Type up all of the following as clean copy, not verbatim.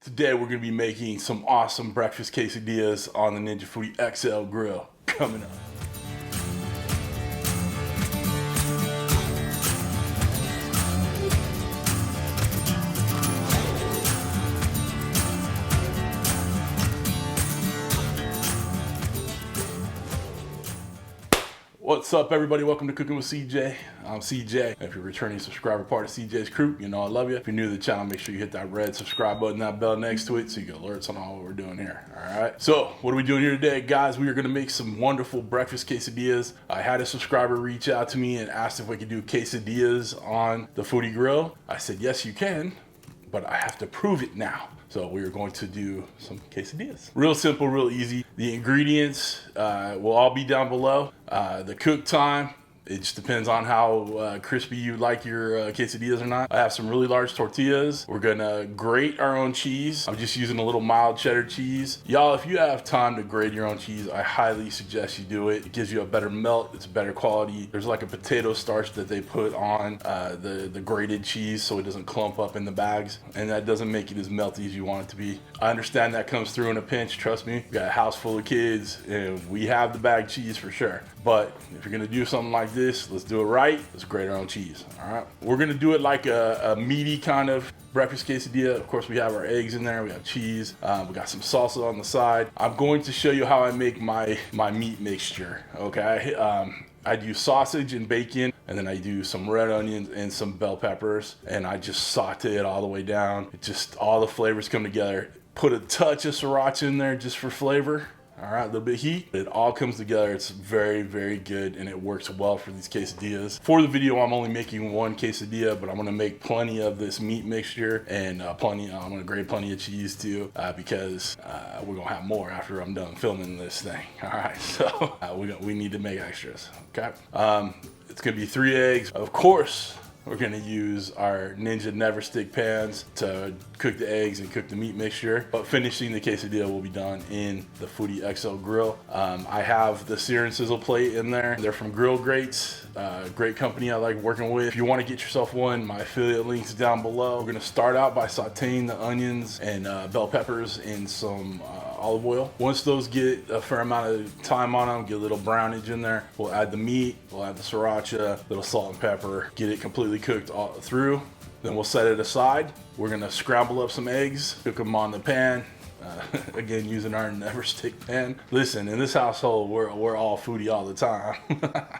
Today we're going to be making some awesome breakfast quesadillas on the Ninja Foodi XL grill. Coming up. What's up, everybody? Welcome to Cooking with CJ. I'm CJ. If you're a returning subscriber, part of CJ's crew, you know I love you. If you're new to the channel, make sure you hit that red subscribe button, that bell next to it, so you get alerts on all what we're doing here. All right. So what are we doing here today, guys? We are going to make some wonderful breakfast quesadillas. I had a subscriber reach out to me and asked if we could do quesadillas on the Foodi Grill. I said, yes, you can, but I have to prove it now. So we are going to do some quesadillas. Real simple, real easy. The ingredients will all be down below. The cook time, it just depends on how crispy you like your quesadillas or not. I have some really large tortillas. We're gonna grate our own cheese. I'm just using a little mild cheddar cheese. Y'all, if you have time to grate your own cheese, I highly suggest you do it. It gives you a better melt, it's better quality. There's like a potato starch that they put on the grated cheese so it doesn't clump up in the bags, and that doesn't make it as melty as you want it to be. I understand that comes through in a pinch, trust me. We got a house full of kids and we have the bag cheese for sure. But if you're gonna do something like this, let's do it right. Let's grate our own cheese, all right? We're gonna do it like a meaty kind of breakfast quesadilla. Of course, we have our eggs in there, we have cheese, we got some salsa on the side. I'm going to show you how I make my meat mixture, okay? I do sausage and bacon, and then I do some red onions and some bell peppers, and I just saute it all the way down. It just, all the flavors come together. Put a touch of sriracha in there just for flavor. All right, a little bit of heat. It all comes together. It's very, very good, and it works well for these quesadillas. For the video, I'm only making one quesadilla, but I'm gonna make plenty of this meat mixture, and I'm gonna grate plenty of cheese too, because we're gonna have more after I'm done filming this thing. All right, so we need to make extras, okay? It's gonna be 3 eggs. Of course, we're gonna use our Ninja Never Stick pans to cook the eggs and cook the meat mixture. But finishing the quesadilla will be done in the Foodi XL grill. I have the Sear'NSizzle plate in there. They're from Grill Grates, great company I like working with. If you wanna get yourself one, my affiliate link's down below. We're gonna start out by sauteing the onions and bell peppers in some olive oil. Once those get a fair amount of time on them, get a little brownage in there, we'll add the meat, we'll add the sriracha, little salt and pepper, get it completely cooked all through. Then we'll set it aside. We're gonna scramble up some eggs, cook them on the pan. Again, using our Never Stick pan. Listen, in this household, we're all foodie all the time.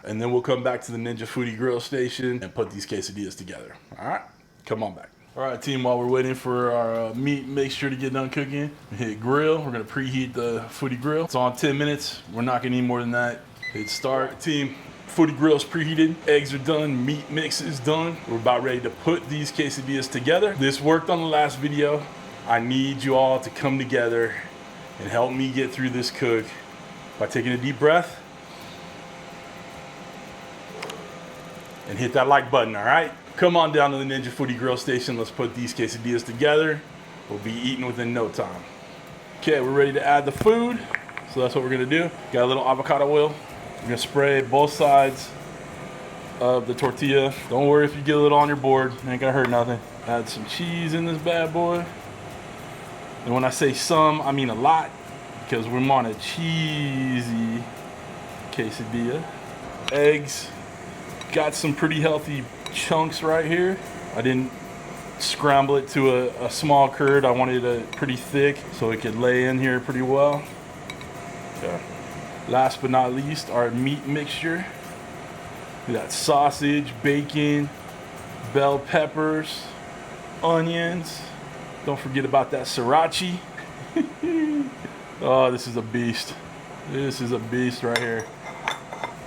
And then we'll come back to the Ninja Foodi grill station and put these quesadillas together. All right, come on back. All right, team, while we're waiting for our meat mixture to get done cooking, hit grill. We're gonna preheat the Foodi grill. It's on 10 minutes. We're not gonna need more than that. Hit start. Team, Foodi grill's preheated. Eggs are done, meat mix is done. We're about ready to put these quesadillas together. This worked on the last video. I need you all to come together and help me get through this cook by taking a deep breath and hit that like button, all right? Come on down to the Ninja Foodi grill station. Let's put these quesadillas together. We'll be eating within no time. Okay, we're ready to add the food. So that's what we're gonna do. Got a little avocado oil. We're gonna spray both sides of the tortilla. Don't worry if you get a little on your board. It ain't gonna hurt nothing. Add some cheese in this bad boy. And when I say some, I mean a lot, because we want a cheesy quesadilla. Eggs. Got some pretty healthy chunks right here. I didn't scramble it to a small curd. I wanted it pretty thick so it could lay in here pretty well. Okay. Last but not least, our meat mixture. We got sausage, bacon, bell peppers, onions. Don't forget about that sriracha. Oh, this is a beast. This is a beast right here.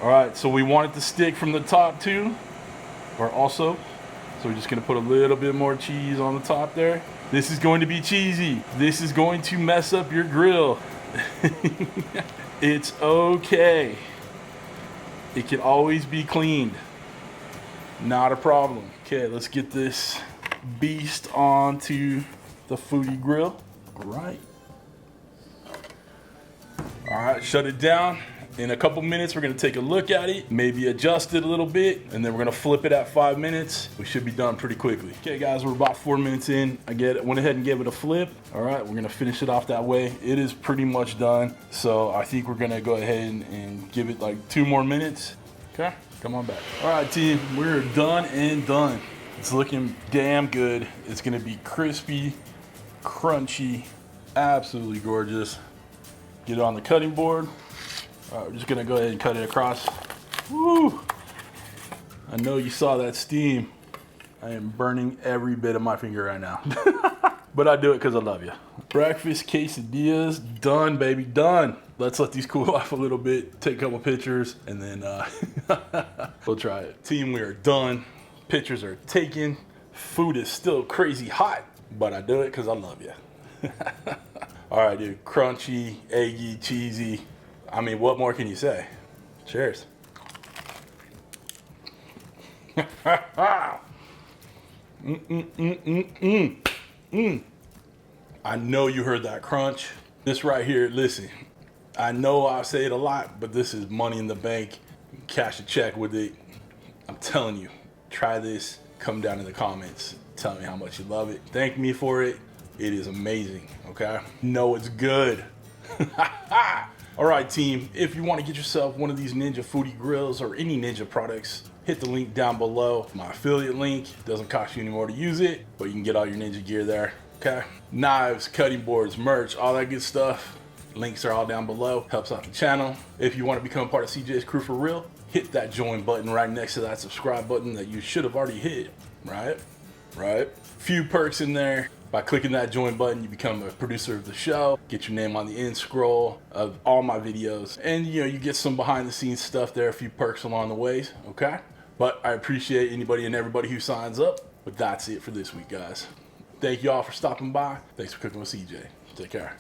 All right, so we want it to stick from the top too, or also. So we're just gonna put a little bit more cheese on the top there. This is going to be cheesy. This is going to mess up your grill. It's okay. It can always be cleaned. Not a problem. Okay, let's get this beast onto the Foodi grill. All right. All right, shut it down. In a couple minutes, we're gonna take a look at it, maybe adjust it a little bit, and then we're gonna flip it at 5 minutes. We should be done pretty quickly. Okay guys, we're about 4 minutes in. I went ahead and gave it a flip. All right, we're gonna finish it off that way. It is pretty much done. So I think we're gonna go ahead and give it like 2 more minutes. Okay, come on back. All right team, we're done and done. It's looking damn good. It's gonna be crispy, crunchy, absolutely gorgeous. Get it on the cutting board. All right, we're just gonna go ahead and cut it across. Woo! I know you saw that steam. I am burning every bit of my finger right now. But I do it because I love you. Breakfast quesadillas, done baby, done. Let's let these cool off a little bit, take a couple pictures, and then we'll try it. Team, we are done. Pictures are taken. Food is still crazy hot, but I do it because I love you. All right, dude, crunchy, eggy, cheesy. I mean, what more can you say? Cheers. I know you heard that crunch. This right here, listen, I know I say it a lot, but this is money in the bank. Cash a check with it. I'm telling you, try this. Come down in the comments. Tell me how much you love it. Thank me for it. It is amazing, okay? Know it's good. All right, team, if you want to get yourself one of these Ninja Foodi Grills or any Ninja products, hit the link down below. My affiliate link. Doesn't cost you any more to use it, but you can get all your Ninja gear there, okay? Knives, cutting boards, merch, all that good stuff. Links are all down below. Helps out the channel. If you want to become part of CJ's crew for real, hit that join button right next to that subscribe button that you should have already hit, right? Few perks in there. By clicking that join button, you become a producer of the show, get your name on the end scroll of all my videos, and you get some behind the scenes stuff there, a few perks along the way, okay? But I appreciate anybody and everybody who signs up, but that's it for this week, guys. Thank you all for stopping by. Thanks for cooking with CJ. Take care.